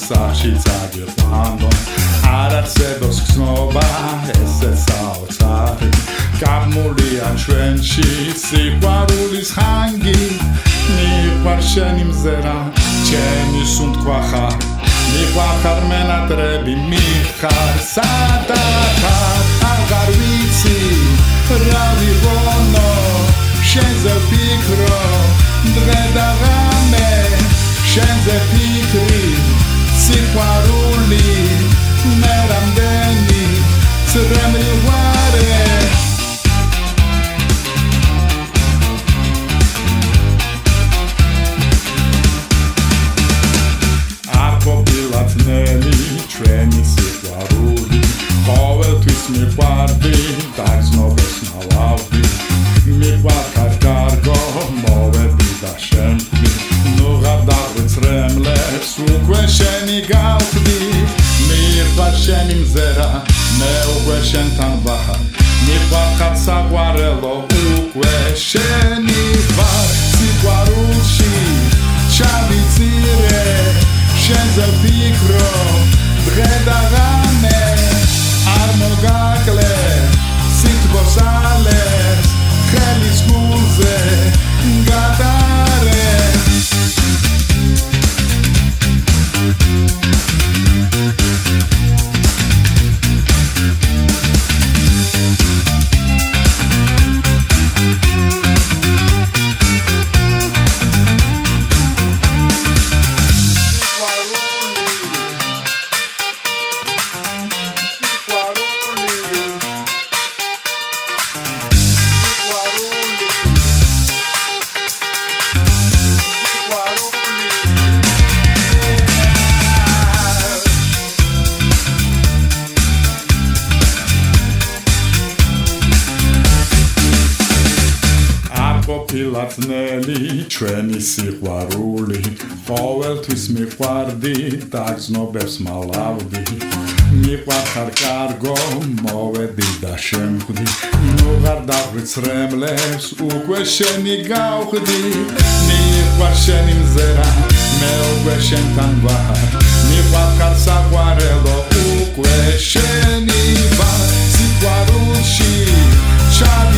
Sashi zagirpando Ararsedos ksnova Ese saotsari Gamuli anshvenshi Siqvarulis hangi Niqvar sheni mzera Cheni sundqvahar Niqvahar menadrebi miqhar Sadaqar Agar vitsi Ra vivono Shenze fikro Dre da ghame Shenze fikri Siqvaruli meramdeni Sremri ware Arqopilatneli ჩვენი სიყვარული ყოველთვის მიყვარდი დაგზნობას ნალავდი მიყვარხარ კარგო მოვედი და შემდგი ნუღარ დაღვიცრემლებს უკვე შენი გავხდი მიყვარ შენი მზერა მე უკვე შენთან ვახარ მიყვარხარ საყვარელო უკვე შენი ვარ სიყვარულში ჩავიწირე შენზე ვფიქრო დღე და ღამე არ მოგაკლე სიტყვას ალებს ხელის გულზე გადარე Ყოფილათნელი ჩვენი სიყვარული ყოველთვის მიყვარდი დაგზნობებს მალავდი მიყვარხარ კარგო მოვედი და შემხვდი ნუღარ დაღვიცრემლებს უკვე შენი გავხდი მიყვარ შენი მზერა მე უკვე შენთან ვარ მიყვარხარ საყვარელო უკვე შენი ვარ სიყვარულში ჩავი